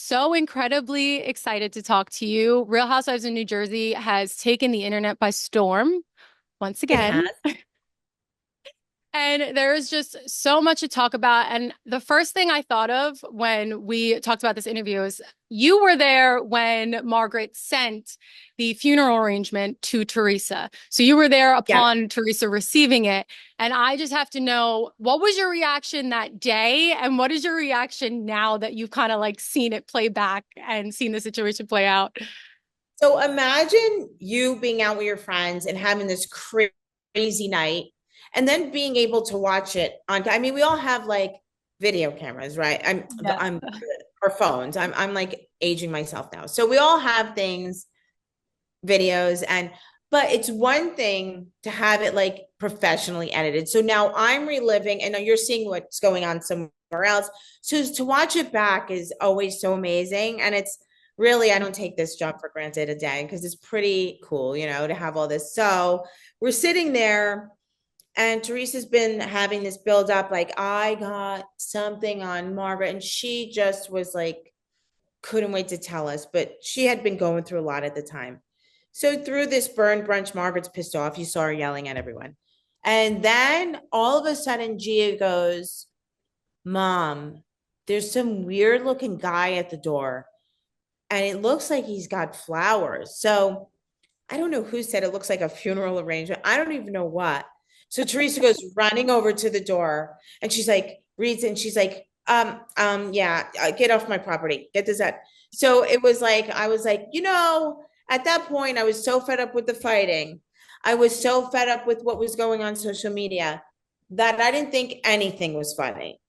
so incredibly excited to talk to you. Real Housewives of New Jersey has taken the internet by storm once It again. has. And there is just so much to talk about. And the first thing I thought of when we talked about this interview is you were there when Margaret sent the funeral arrangement to Teresa. So you were there Yeah. upon Teresa receiving it. And I just have to know, what was your reaction that day? And what is your reaction now that you've kind of like seen it play back and seen the situation play out? So imagine you being out with your friends and having this crazy night and then being able to watch it on, I mean, we all have like video cameras, right? Yeah. I'm, or phones. I'm like aging myself now. So we all have things, videos, but it's one thing to have it like professionally edited. So now I'm reliving, and now you're seeing what's going on somewhere else. So to watch it back is always so amazing. And it's really, I don't take this job for granted a day because it's pretty cool, to have all this. So we're sitting there and Teresa's been having this build up, like, I got something on Margaret, and she just was like, couldn't wait to tell us, but she had been going through a lot at the time. So through this burn brunch, Margaret's pissed off. You saw her yelling at everyone. And then all of a sudden, Gia goes, Mom, there's some weird looking guy at the door, and it looks like he's got flowers. So I don't know who said it looks like a funeral arrangement. I don't even know what. So Teresa goes running over to the door and she's like, reads it, and she's like, yeah, get off my property. Get this out. So it was like, I was like, at that point, I was so fed up with the fighting. I was so fed up with what was going on social media that I didn't think anything was funny.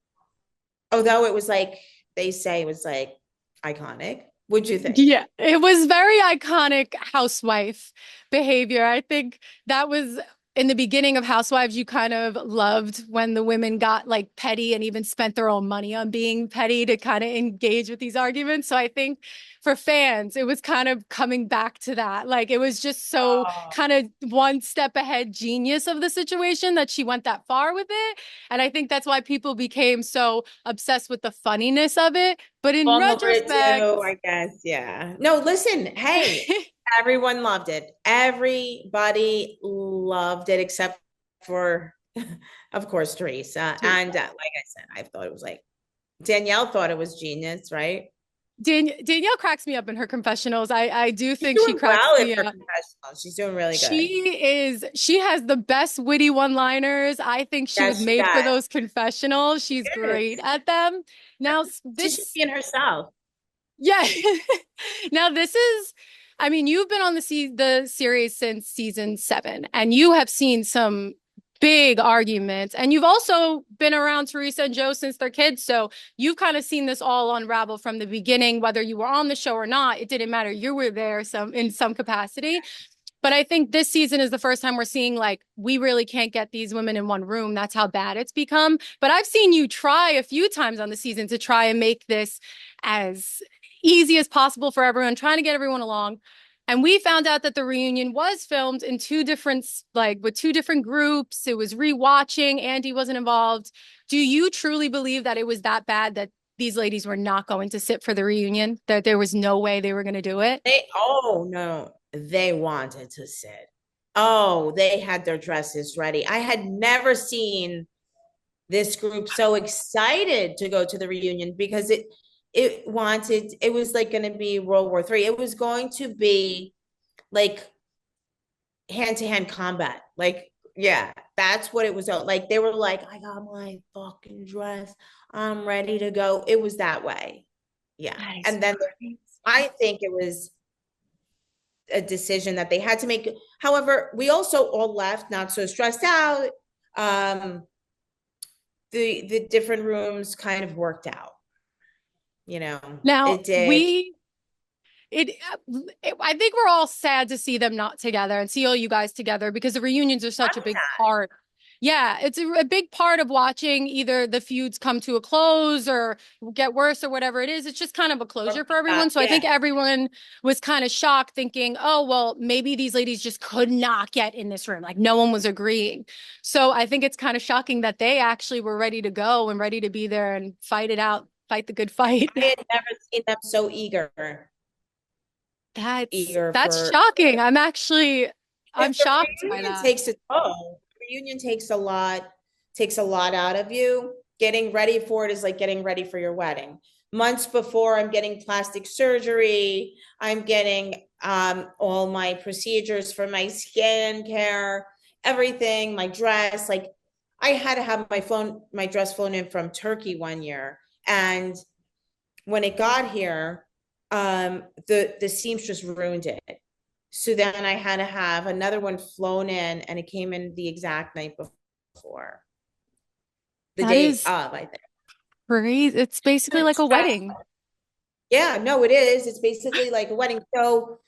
Although it was like, they say it was like iconic. What'd you think? Yeah, it was very iconic housewife behavior. I think that was in the beginning of Housewives, you kind of loved when the women got like petty and even spent their own money on being petty to kind of engage with these arguments. So I think for fans, it was kind of coming back to that. Like it was just so Oh, kind of one step ahead genius of the situation that she went that far with it. And I think that's why people became so obsessed with the funniness of it. But in fall over it retrospect, too, I guess. Yeah. No, listen, hey, everyone loved it. Everybody loved it except for, of course, Teresa. And like I said, I thought it was like Danielle thought it was genius, right? Danielle cracks me up in her confessionals. I do She's think she doing cracks well in me her up. confessional. She's doing really good. She has the best witty one-liners. I think she was Yes, she made for does. those confessionals. She She's great is. at them. Now, She's just this, being herself. yeah. Now, this is, I mean, you've been on the series since season 7, and you have seen some big arguments, and you've also been around Teresa and Joe since they're kids. So you've kind of seen this all unravel from the beginning, whether you were on the show or not. It didn't matter. You were there some in some capacity. But I think this season is the first time we're seeing like we really can't get these women in one room. That's how bad it's become. But I've seen you try a few times on the season to try and make this as easy as possible for everyone, trying to get everyone along. And we found out that the reunion was filmed in two different, like with two different groups. It was rewatching. Andy wasn't involved. Do you truly believe that it was that bad that these ladies were not going to sit for the reunion, that there was no way they were going to do it? Oh no, they wanted to sit. Oh, they had their dresses ready. I had never seen this group so excited to go to the reunion because it was like going to be World War III. It was going to be like hand-to-hand combat. Like, yeah, that's what it was. Like they were like, I got my fucking dress. I'm ready to go. It was that way. Yeah. That is And then crazy. I think it was a decision that they had to make. However, we also all left not so stressed out. Um, the different rooms kind of worked out. Now It did. we it, I think we're all sad to see them not together and see all you guys together because the reunions are such a big part. Yeah, it's a big part of watching either the feuds come to a close or get worse or whatever it is. It's just kind of a closure for everyone. So I Yeah. think everyone was kind of shocked thinking, oh, well, maybe these ladies just could not get in this room. Like no one was agreeing. So I think it's kind of shocking that they actually were ready to go and ready to be there and fight it out fight the good fight. I had never seen them so That's eager that's for shocking. I'm because the shocked by reunion that. takes a toll. The reunion takes a lot out of you. Getting ready for it is like getting ready for your wedding. Months before, I'm getting plastic surgery. I'm getting all my procedures for my skin care, everything, my dress. Like I had to have my dress flown in from Turkey one year. And when it got here, the seamstress ruined it. So then I had to have another one flown in, and it came in the exact night before, the That day is of, I think. crazy. It's basically like a wedding. Yeah, no, it is. It's basically like a wedding. So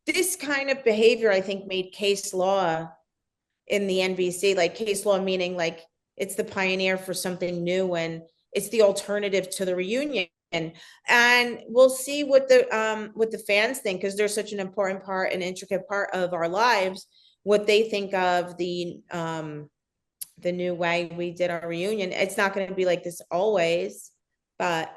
this kind of behavior, I think, made case law in the NBC, like case law meaning like it's the pioneer for something new and it's the alternative to the reunion. And we'll see what the fans think because they're such an important part, an intricate part of our lives, what they think of the new way we did our reunion. It's not going to be like this always, but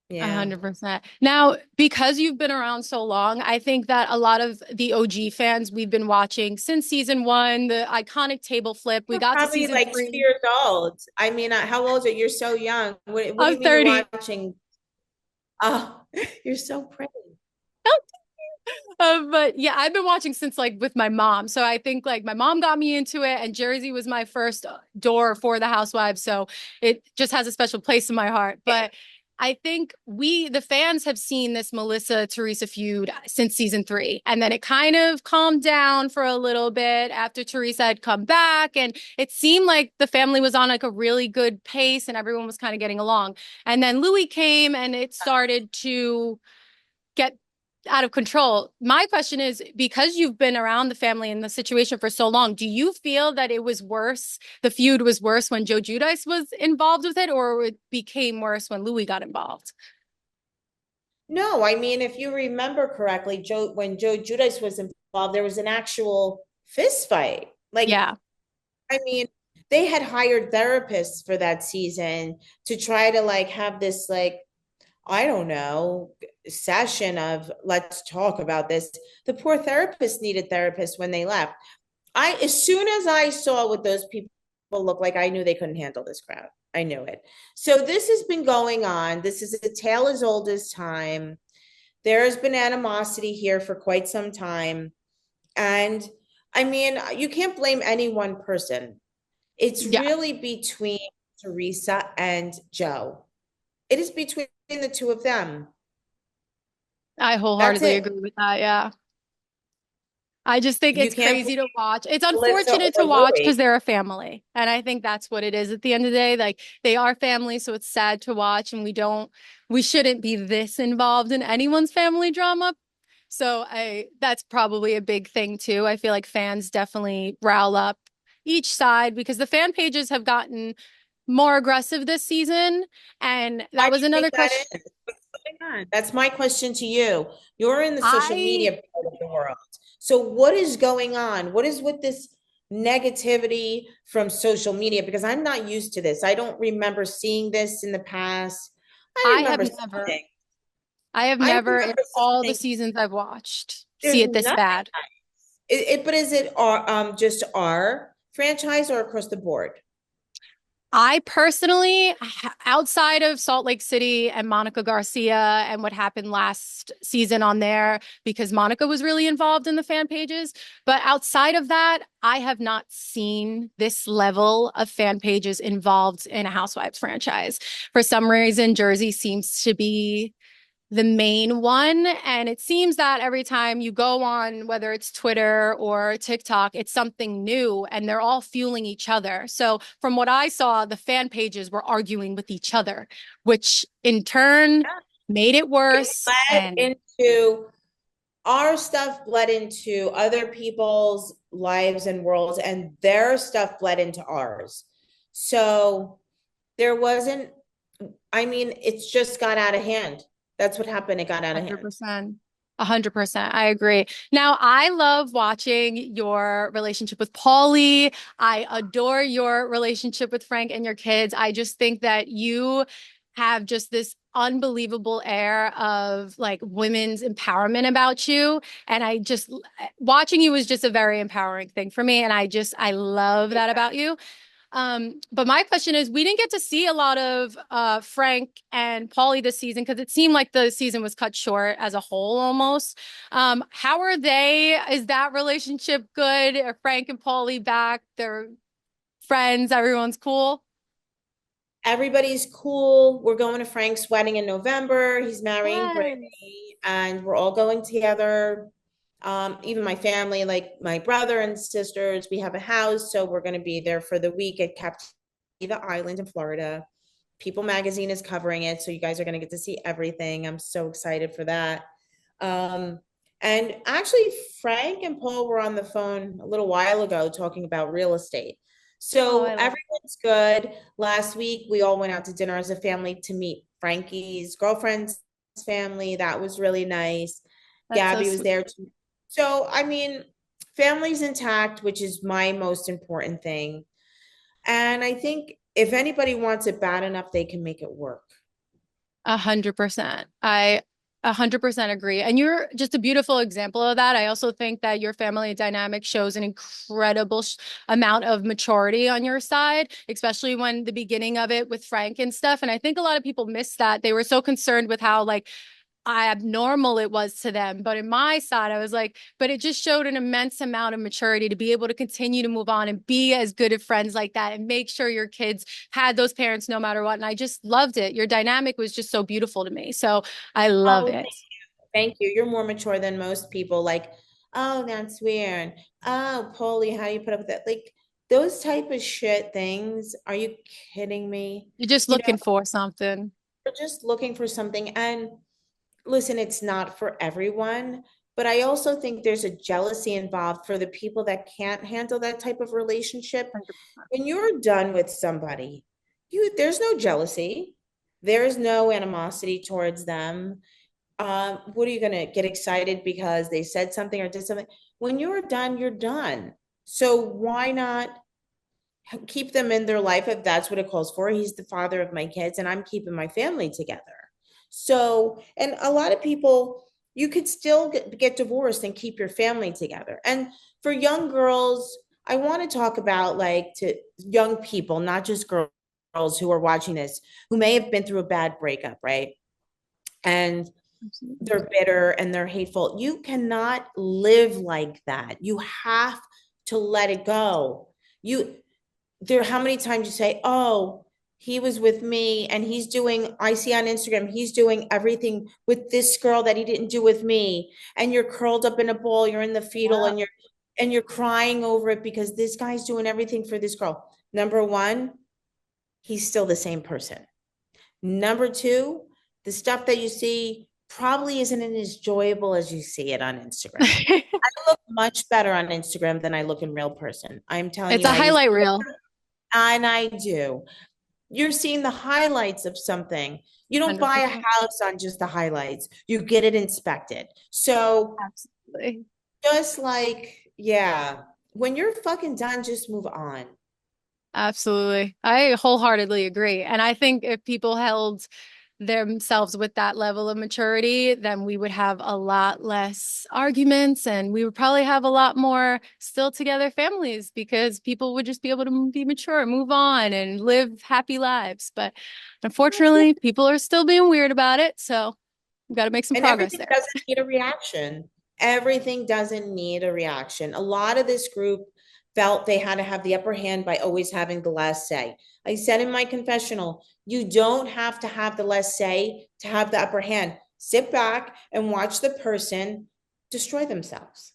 yeah. 100%. Now, because you've been around so long, I think that a lot of the OG fans we've been watching since season one, the iconic table flip, we You're got to probably season like 2 three. years old. I mean, how old are you? You're so young. What do I'm you mean you're 30. watching? Oh, you're so pretty. But yeah, I've been watching since like with my mom. So I think like my mom got me into it, and Jersey was my first door for the Housewives. So it just has a special place in my heart. But I think the fans, have seen this Melissa Teresa feud since season three. And then it kind of calmed down for a little bit after Teresa had come back. And it seemed like the family was on like a really good pace and everyone was kind of getting along. And then Louis came and it started to get out of control. My question is, because you've been around the family and the situation for so long, do you feel that it was worse, the feud was worse when Joe Giudice was involved with it, or it became worse when Louis got involved? No, I mean, if you remember correctly, when Joe Judice was involved, there was an actual fist fight. Like, Yeah, I mean, they had hired therapists for that season to try to like have this like, I don't know, session of let's talk about this. The poor therapist needed therapists when they left. As soon as I saw what those people look like, I knew they couldn't handle this crowd. I knew it. So this has been going on. This is a tale as old as time. There has been animosity here for quite some time. And I mean, you can't blame any one person. It's yeah, really between Teresa and Joe. It is between the two of them. I That's wholeheartedly it. agree with that. Yeah. I just think You it's can't crazy to blame watch. It's Melissa unfortunate to or watch because Louis. they're a family. And I think that's what it is at the end of the day. Like they are family, so it's sad to watch and we shouldn't be this involved in anyone's family drama. So that's probably a big thing too. I feel like fans definitely rile up each side because the fan pages have gotten more aggressive this season. And Why that do was you think another that question. is? What's going on? That's my question to you. You're in the social I media part of the world. So what is going on? What is with this negativity from social media? Because I'm not used to this. I don't remember seeing this in the past. I I have remember never something. I have I never in remember all the something. seasons I've watched There's see it this nothing. bad. But is it just our franchise or across the board? I personally, outside of Salt Lake City and Monica Garcia and what happened last season on there, because Monica was really involved in the fan pages. But outside of that, I have not seen this level of fan pages involved in a Housewives franchise. For some reason, Jersey seems to be the main one. And it seems that every time you go on, whether it's Twitter or TikTok, it's something new and they're all fueling each other. So, from what I saw, the fan pages were arguing with each other, which in turn made it It worse. bled And into our stuff bled into other people's lives and worlds, and their stuff bled into ours. So there wasn't, I mean, it's just got out of hand. That's what happened. It got out of hand. 100%. 100%. I agree. Now, I love watching your relationship with Paulie. I adore your relationship with Frank and your kids. I just think that you have just this unbelievable air of like women's empowerment about you. And I just watching you was just a very empowering thing for me. And I love that about you. But my question is, we didn't get to see a lot of Frank and Paulie this season because it seemed like the season was cut short as a whole almost. How are they? Is that relationship good? Are Frank and Paulie back? They're friends. Everyone's cool. Everybody's cool. We're going to Frank's wedding in November. He's marrying Yes. Brittany, and we're all going together. Even my family, like my brother and sisters, we have a house, so we're going to be there for the week at Captiva Island in Florida. People Magazine is covering it, so you guys are going to get to see everything. I'm so excited for that. Um, and actually, Frank and Paul were on the phone a little while ago talking about real estate. Oh, So I love everyone's good. Last week, we all went out to dinner as a family to meet Frankie's girlfriend's family. That was really nice. that's so Gabby was sweet. there too. So, I mean, family's intact, which is my most important thing. And I think if anybody wants it bad enough, they can make it work. 100%. I 100% agree. And you're just a beautiful example of that. I also think that your family dynamic shows an incredible amount of maturity on your side, especially when the beginning of it with Frank and stuff. And I think a lot of people miss that. They were so concerned with how like abnormal it was to them. But in my side, I was like, but it just showed an immense amount of maturity to be able to continue to move on and be as good of friends like that and make sure your kids had those parents no matter what. And I just loved it. Your dynamic was just so beautiful to me. So I love Oh, it. thank you. You're more mature than most people. Like, oh, that's weird. Oh, Polly, how do you put up with that? Like those type of shit things. Are you kidding me? You're just You know, looking for something. we're just looking for something. And listen, it's not for everyone, but I also think there's a jealousy involved for the people that can't handle that type of relationship. When you're done with somebody, there's no jealousy. There's no animosity towards them. What are you going to get excited because they said something or did something? When you're done, you're done. So why not keep them in their life if that's what it calls for? He's the father of my kids, and I'm keeping my family together. So, and a lot of people, you could still get divorced and keep your family together. And for young girls, I want to talk about like to young people, not just girls who are watching this, who may have been through a bad breakup, right? And they're bitter and they're hateful. You cannot live like that. You have to let it go. You there how many times you say, "Oh, he was with me and he's doing I see on Instagram, he's doing everything with this girl that he didn't do with me." And you're curled up in a ball, you're in the fetal Yeah. and you're crying over it because this guy's doing everything for this girl. Number 1, he's still the same person. Number 2, the stuff that you see probably isn't as enjoyable as you see it on Instagram. I look much better on Instagram than I look in real person. I'm telling It's you, a I use highlight reel. and I do. You're seeing the highlights of something. You don't buy a 100%. house on just the highlights. You get it inspected. So Absolutely. just like, yeah, when you're fucking done, just move on. Absolutely. I wholeheartedly agree. And I think if people held themselves with that level of maturity, then we would have a lot less arguments and we would probably have a lot more still together families because people would just be able to be mature, move on, and live happy lives. But unfortunately, people are still being weird about it. So we've got to make some And progress everything there. doesn't need a reaction. Everything doesn't need a reaction. A lot of this group felt they had to have the upper hand by always having the last say. I said in my confessional, you don't have to have the last say to have the upper hand. Sit back and watch the person destroy themselves.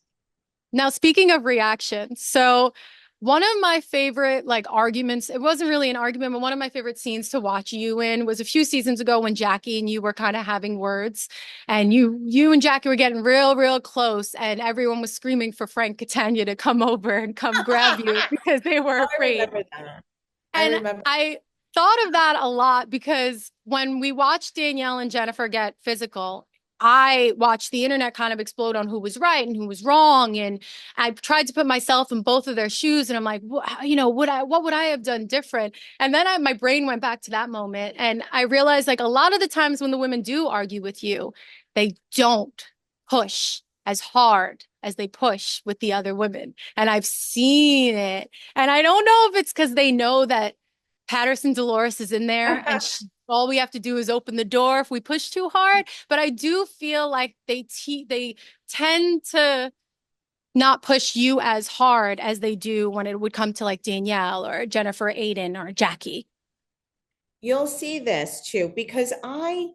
Now, speaking of reactions, so one of my favorite like arguments, it wasn't really an argument, but one of my favorite scenes to watch you in was a few seasons ago when Jackie and you were kind of having words and you and Jackie were getting real close and everyone was screaming for Frank Catania to come over and come grab you because they were I afraid. remember that. I And remember. I thought of that a lot because when we watched Danielle and Jennifer get physical, I watched the internet kind of explode on who was right and who was wrong. And I tried to put myself in both of their shoes. And I'm like, what would I have done different? And then my brain went back to that moment. And I realized like a lot of the times when the women do argue with you, they don't push as hard as they push with the other women. And I've seen it. And I don't know if it's because they know that Patterson Dolores is in there and all we have to do is open the door if we push too hard. But I do feel like they tend to not push you as hard as they do when it would come to like Danielle or Jennifer Aiden or Jackie. You'll see this too, because I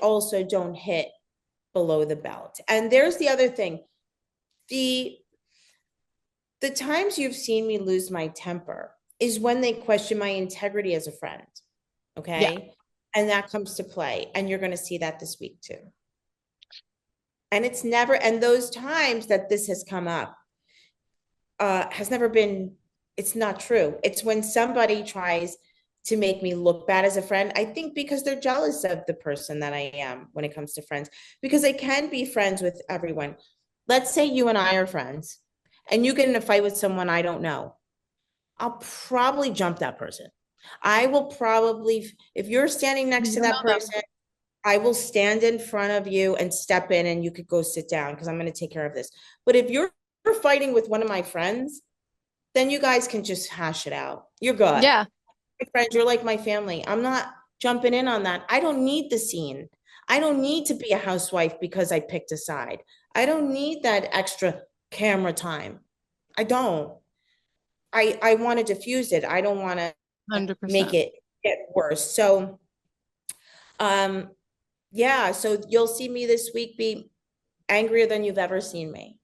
also don't hit below the belt. And there's the other thing. The the times you've seen me lose my temper is when they question my integrity as a friend. Yeah, Okay. And that comes to play. And you're going to see that this week too. And it's never, and those times that this has come up, has never been, it's not true. It's when somebody tries to make me look bad as a friend. I think because they're jealous of the person that I am when it comes to friends, because I can be friends with everyone. Let's say you and I are friends and you get in a fight with someone I don't know. I'll probably jump that person. I will probably, if you're standing next you to don't that know them. person, I will stand in front of you and step in and you could go sit down because I'm going to take care of this. But if you're fighting with one of my friends, then you guys can just hash it out. You're good. Yeah, My friends, you're like my family. I'm not jumping in on that. I don't need the scene. I don't need to be a housewife because I picked a side. I don't need that extra camera time. I don't. I want to diffuse it. I don't want to make 100%. it get worse. So um yeah, so you'll see me this week be angrier than you've ever seen me.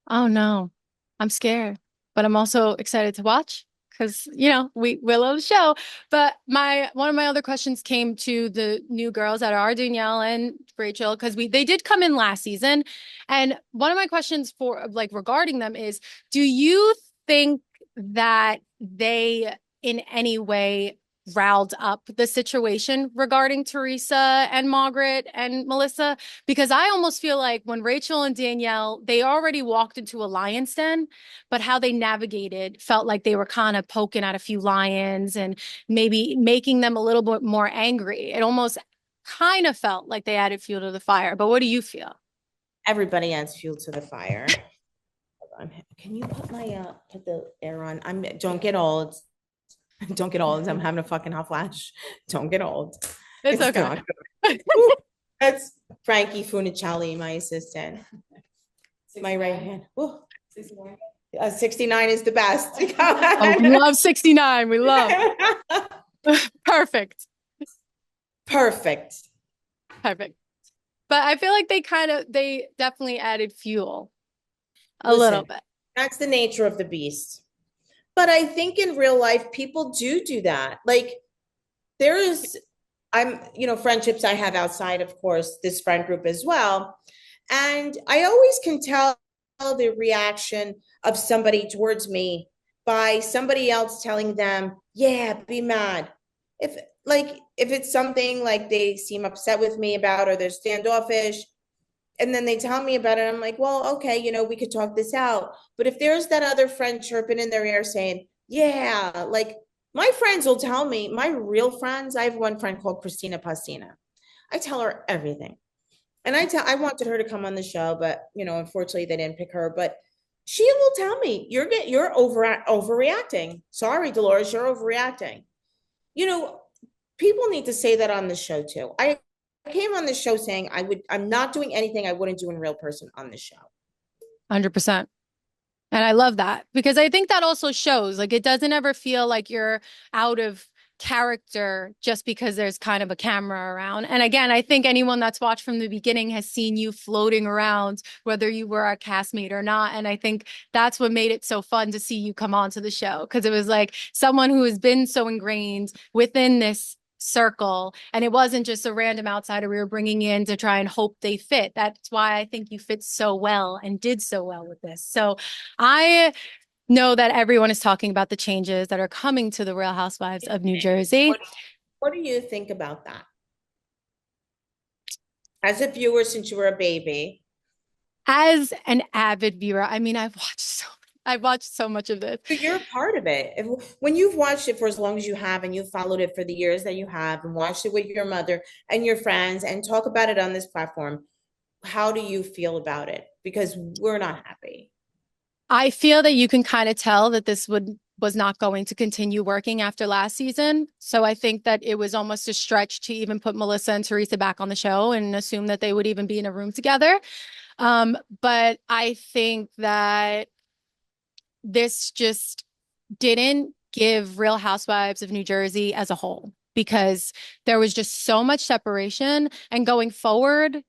Oh no, I'm scared, but I'm also excited to watch because we love the show. But my one of my other questions came to the new girls that are Danielle and Rachel because we they did come in last season, and one of my questions for like regarding them is, do you think that they in any way riled up the situation regarding Teresa and Margaret and Melissa? Because I almost feel like when Rachel and Danielle, they already walked into a lion's den, but how they navigated felt like they were kind of poking at a few lions and maybe making them a little bit more angry. It almost kind of felt like they added fuel to the fire. But what do you feel? Everybody adds fuel to the fire. Hold on. Can you put the air on? Don't get old. Don't get old. I'm having a fucking hot flash. Don't get old. It's It's okay. not good. Ooh, that's Frankie Funicelli, my assistant. My right hand. Ooh. 69 is the best. Oh, we love 69. We love. Perfect. Perfect. Perfect. But I feel like they definitely added fuel a little Listen, bit. that's the nature of the beast. But I think in real life, people do that. Like there is, friendships I have outside, of course, this friend group as well. And I always can tell the reaction of somebody towards me by somebody else telling them, yeah, be mad. If it's something like they seem upset with me about or they're standoffish, and then they tell me about it, I'm like, well, okay, we could talk this out. But if there's that other friend chirping in their ear saying, yeah, like my friends will tell me, my real friends, I have one friend called Christina Pastina. I tell her everything. And I wanted her to come on the show, but unfortunately they didn't pick her. But she will tell me, you're overreacting. Sorry, Dolores, you're overreacting. You know, People need to say that on the show too. I came on the show saying I'm not doing anything I wouldn't do in real person on the show. 100%. And I love that because I think that also shows like it doesn't ever feel like you're out of character just because there's kind of a camera around. And again, I think anyone that's watched from the beginning has seen you floating around, whether you were a castmate or not. And I think that's what made it so fun to see you come onto the show because it was like someone who has been so ingrained within this circle and it wasn't just a random outsider we were bringing in to try and hope they fit. That's why I think you fit so well and did so well with this. So I know that everyone is talking about the changes that are coming to the Real Housewives of New What, Jersey. what do you think about that? As a viewer, since you were a baby, As an avid viewer, I mean, I've watched so much of this. you're a part of it. When you've watched it for as long as you have, and you've followed it for the years that you have, and watched it with your mother and your friends, and talk about it on this platform, how do you feel about it? Because we're not happy. I feel that you can kind of tell that this would was not going to continue working after last season. So I think that it was almost a stretch to even put Melissa and Teresa back on the show and assume that they would even be in a room together. But I think that this just didn't give Real Housewives of New Jersey as a whole because there was just so much separation. And going forward,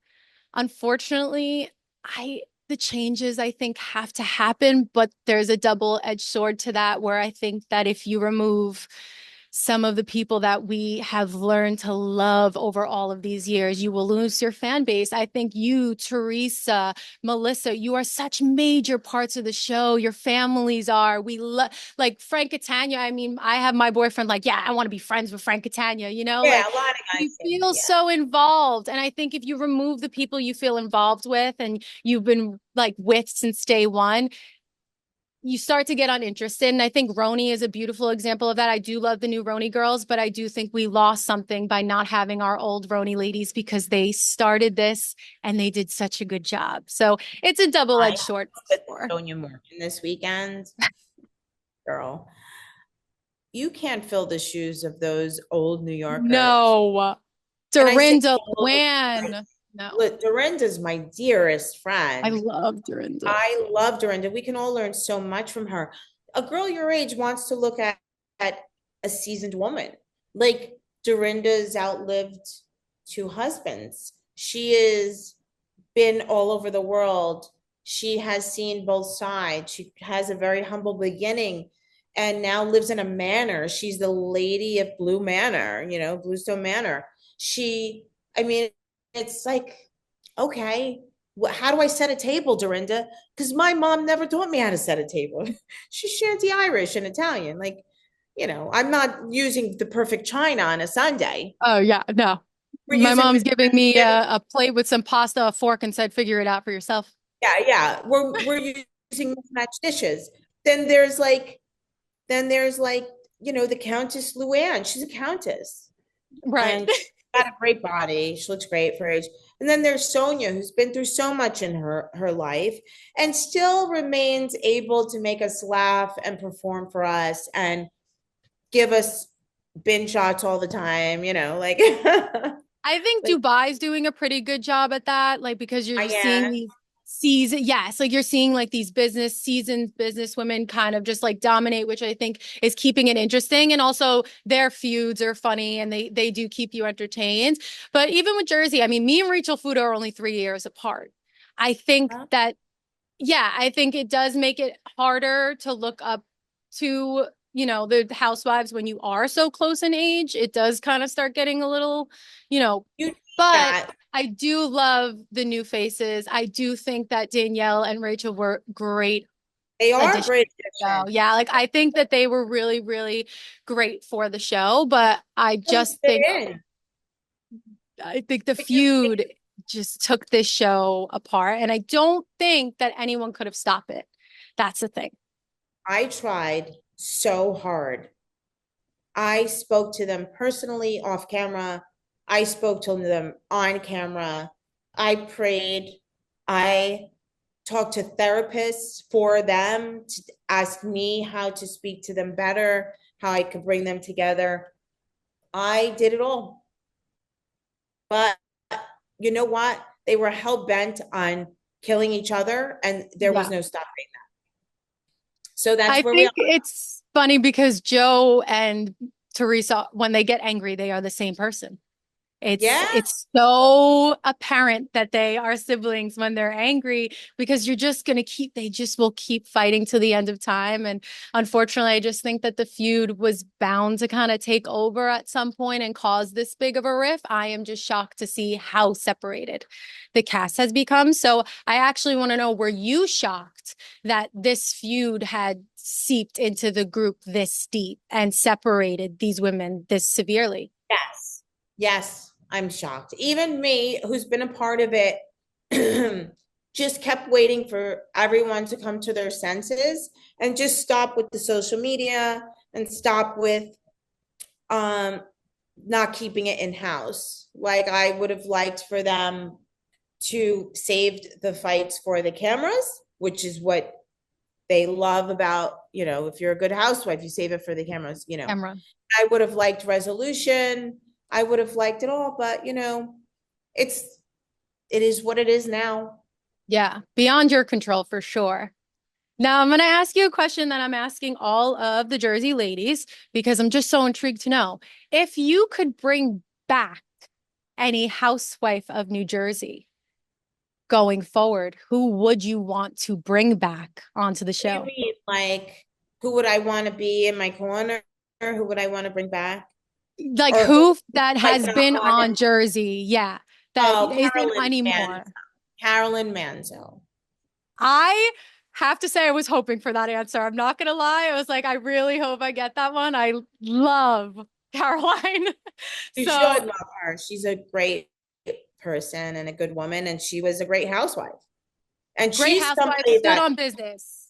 unfortunately, I the changes I think have to happen, but there's a double-edged sword to that where I think that if you remove some of the people that we have learned to love over all of these years, you will lose your fan base. I think you, Teresa, Melissa, you are such major parts of the show. Your families are. We love like Frank Catania. I mean, I have my boyfriend like, yeah, I want to be friends with Frank Catania, Yeah, like a lot of you guys say that. feel Yeah. so involved. And I think if you remove the people you feel involved with and you've been like with since day one, you start to get uninterested. And I think RHONJ is a beautiful example of that. I do love the new RHONJ girls, but I do think we lost something by not having our old RHONJ ladies because they started this and they did such a good job. So it's a I double-edged sword for with sure. Sonia Morgan this weekend, girl. You can't fill the shoes of those old New Yorkers. No. And I say Dorinda old, like, Luann. No. look, Dorinda's my dearest I friend. love Dorinda. I love Dorinda. We can all learn so much from her. A girl your age wants to look at a seasoned woman. Like Dorinda's outlived two husbands. She has been all over the world. She has seen both sides. She has a very humble beginning and now lives in a manor. She's the lady of Blue Manor, Bluestone Manor. I mean, it's like, okay, how do I set a table, Dorinda? Because my mom never taught me how to set a table. She's shanty Irish and Italian. Like, I'm not using the perfect china on a Sunday. Oh yeah, no. We're My using mom's giving me mismatched. a plate with some pasta, a fork, and said, "Figure it out for yourself." Yeah. We're using mismatched dishes. Then there's like, the Countess Luann. She's a countess. Right. And she's got a great body. She looks great for her age. And then there's Sonia, who's been through so much in her life and still remains able to make us laugh and perform for us and give us bin shots all the time, like I think like Dubai's doing a pretty good job at that, like because you're just seeing Diane. these yes, like you're seeing like these seasoned business women kind of just like dominate, which I think is keeping it interesting. And also their feuds are funny and they do keep you entertained. But even with Jersey, I mean, me and Rachel Fuda are only 3 years apart. I think that yeah, I think it does make it harder to look up to, the housewives when you are so close in age. It does kind of start getting a little, you know, You but that I do love the new faces. I do think that Danielle and Rachel were great they are a additions. great So addition. yeah, like I think that they were really, really great for the show, but Really fit in. I think the But you feud just took this show apart. And I don't think that anyone could have stopped it. That's the thing. I tried so hard. I spoke to them personally off camera. I spoke to them on camera. I prayed. I talked to therapists for them to ask me how to speak to them better, how I could bring them together. I did it all. But you know what? They were hell bent on killing each other, and there was Yeah. no stopping that. So that's I where we are. think it's funny because Joe and Teresa, when they get angry, they are the same person. It's Yeah. it's so apparent that they are siblings when they're angry because you're just going to keep they just will keep fighting to the end of time. And unfortunately, I just think that the feud was bound to kind of take over at some point and cause this big of a rift. I am just shocked to see how separated the cast has become. So I actually want to know, were you shocked that this feud had seeped into the group this deep and separated these women this severely? Yes. Yes. I'm shocked. Even me, who's been a part of it, just kept waiting for everyone to come to their senses and just stop with the social media and stop with um not keeping it in house. Like I would have liked for them to save the fights for the cameras, which is what they love about, if you're a good housewife, you save it for the cameras. Camera. I would have liked resolution. I would have liked it all, but it's it is what it is now. Yeah, beyond your control for sure. Now, I'm going to ask you a question that I'm asking all of the Jersey ladies because I'm just so intrigued to know. If you could bring back any housewife of New Jersey going forward, who would you want to bring back onto the What do you show? mean? Like, who would I want to be in my corner? Who would I want to bring back? Like Or who who that like has not been on on it? Jersey? Yeah, that Oh, isn't anymore. Carolyn Manzo. I have to say, I was hoping for that answer. I'm not gonna lie. I was like, I really hope I get that one. I love Caroline. You So should love her. She's a great person and a good woman, and she was a great housewife. And great she's housewife, somebody stood that on business.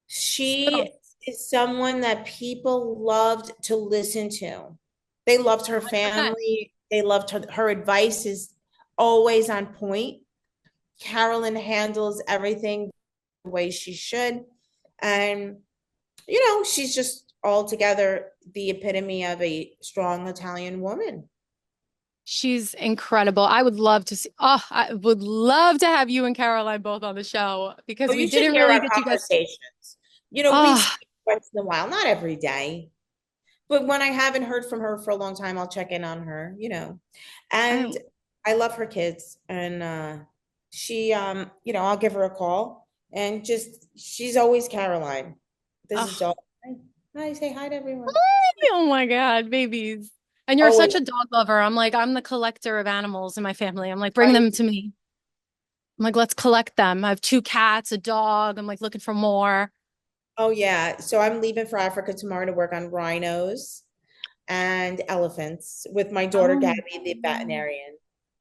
Stood on she is someone that people loved to listen to. They loved her 100%. family. They loved her. Her advice is always on point. Carolyn handles everything the way she should. And, she's just altogether the epitome of a strong Italian woman. She's incredible. I would love to see. Oh, I would love to have you and Caroline both on the show Oh, because we you should didn't hear really our get you guys. conversations. We Oh, speak once in a while, not every day, but when I haven't heard from her for a long time, I'll check in on her. And I, I love her kids. And she I'll give her a call and just she's always Caroline. This is oh, all. Hi, say hi to everyone. oh my God, babies. And you're Always. such a dog lover. I'm like, I'm the collector of animals in my family. I'm like, bring I, them to me. I'm like, let's collect them. I have two cats, a dog. I'm like looking for more. oh yeah. So I'm leaving for Africa tomorrow to work on rhinos and elephants with my daughter Oh, Gabby, the veterinarian.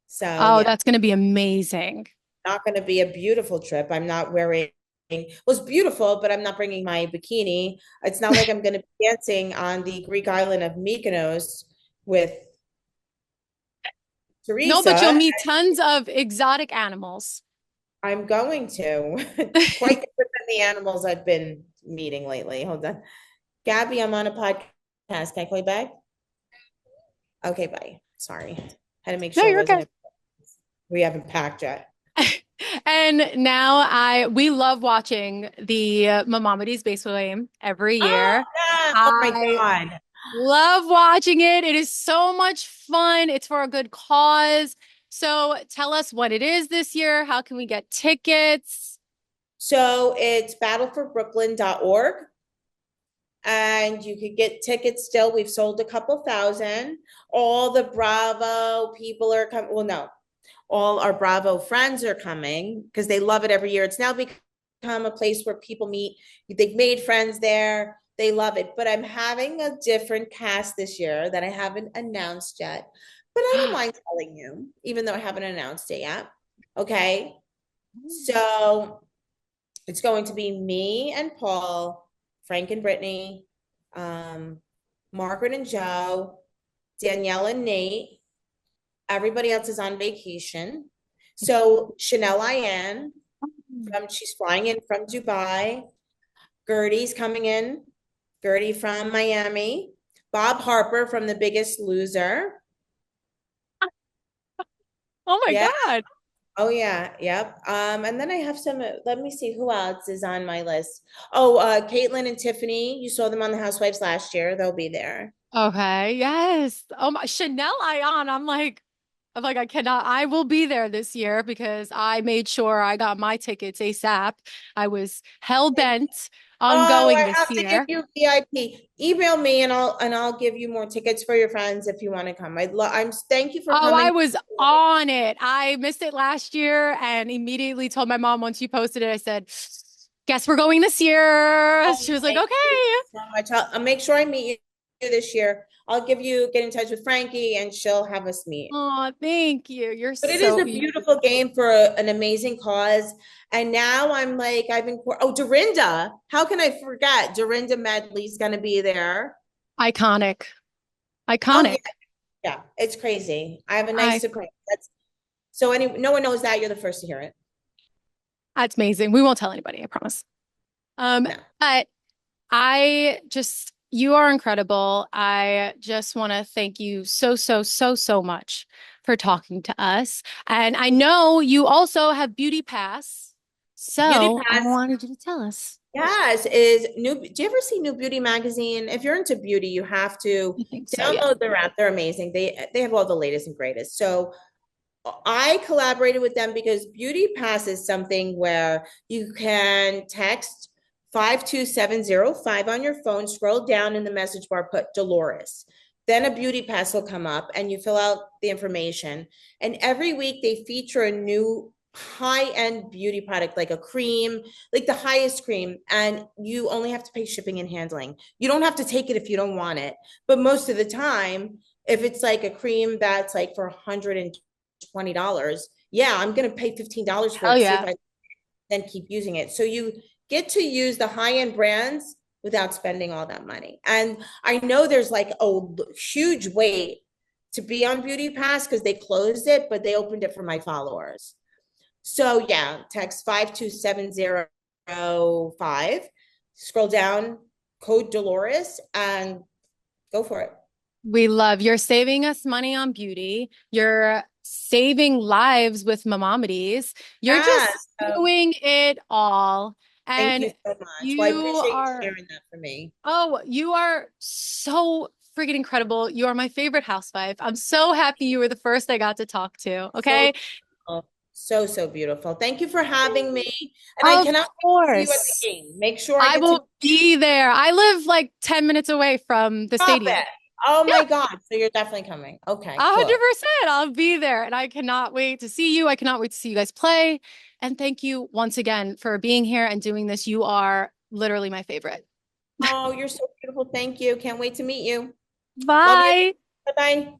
So oh, yeah, that's going to be amazing. not going to be a beautiful trip. I'm not wearing. It was beautiful, but I'm not bringing my bikini. It's not like I'm going to be dancing on the Greek island of Mykonos with No, but you'll Teresa. meet tons of exotic animals. I'm going to quite different than the animals I've been meeting lately. Hold on, Gabby, I'm on a podcast. Can I call you back? Okay, bye. Sorry, had to make No, sure it you're okay. wasn't. We haven't packed yet. And now we love watching the Mamamides baseball game every Oh year. yeah! Oh my I God. love watching it. It is so much fun. It's for a good cause. So tell us what it is this year. How can we get tickets? So it's battleforbrooklyn.org. And you could get tickets still. We've sold a couple thousand. All the Bravo people are coming. Well, no, all our Bravo friends are coming because they love it every year. It's now become a place where people meet. They've made friends there. They love it. But I'm having a different cast this year that I haven't announced yet. But I don't mind telling you, even though I haven't announced it yet. Okay. So it's going to be me and Paul, Frank and Brittany, um, Margaret and Joe, Danielle and Nate. Everybody else is on vacation. So Chanel Ian, she's flying in from Dubai. Gertie's coming in. Gertie from Miami. Bob Harper from The Biggest Loser. Oh my Yeah. God. Oh yeah. Yep. And then I have some. Let me see who else is on my list. Oh, Caitlin and Tiffany. You saw them on the Housewives last year. They'll be there. Okay. Yes. Oh my Chanel Ion. I'm like, I cannot. I will be there this year because I made sure I got my tickets ASAP. I was hell bent on Oh, going I this have to give year. you VIP. Email me and I'll give you more tickets for your friends if you want to come. I'm thank you for Oh, I coming. was on it. I missed it last year and immediately told my mom once you posted it, I said, guess we're going this year. Oh, She was like, thank you okay. so much. I'll make sure I meet you. this year. I'll get in touch with Frankie and she'll have us meet. Oh, thank you. You're But it is so a beautiful game for an amazing cause. And now I'm like, Dorinda. How can I forget? Dorinda Medley's going to be there. iconic. Oh, Iconic. yeah. Yeah. It's crazy. I have a nice I surprise. No one knows that. You're the first to hear it. That's amazing. We won't tell anybody, I promise. No. But you are incredible. I just want to thank you so much for talking to us. And I know you also have Beauty Pass. Beauty So I Pass. wanted you to tell us. Yes, is new. Do you ever see New Beauty Magazine? If you're into beauty, you have to I think so, yeah. download their app. They're amazing. They have all the latest and greatest. So I collaborated with them because Beauty Pass is something where you can text 52705 on your phone, scroll down in the message bar, put Dolores. Then a Beauty Pass will come up and you fill out the information. And every week they feature a new high-end beauty product, like a cream, like the highest cream, and you only have to pay shipping and handling. You don't have to take it if you don't want it. But most of the time, if it's like a cream that's like for $120, yeah, I'm going to pay $15 for Hell it, see if yeah. I then keep using it. So you get to use the high-end brands without spending all that money. And I know there's like a huge wait to be on Beauty Pass because they closed it, but they opened it for my followers. So yeah, text 52705, scroll down, code Dolores, and go for it. You're saving us money on beauty. You're saving lives with Mamamides. You're just Yes. doing it all. Thank you And so much. Well, I you appreciate you are, sharing that for me. oh, you are so freaking incredible. You are my favorite housewife. I'm so happy you were the first I got to talk to. So Okay. beautiful. So beautiful. Thank you for having me. And I Of cannot wait to see you at the course. game. Make sure I I get to will be there. I live like 10 minutes away from the stop stadium. it. Oh Yeah. my God. So you're definitely coming. Okay, cool. 100%. I'll be there. And I cannot wait to see you. I cannot wait to see you guys play. And thank you once again for being here and doing this. You are literally my favorite. Oh, you're so beautiful. Thank you. Can't wait to meet you. Love you. Bye. Bye bye.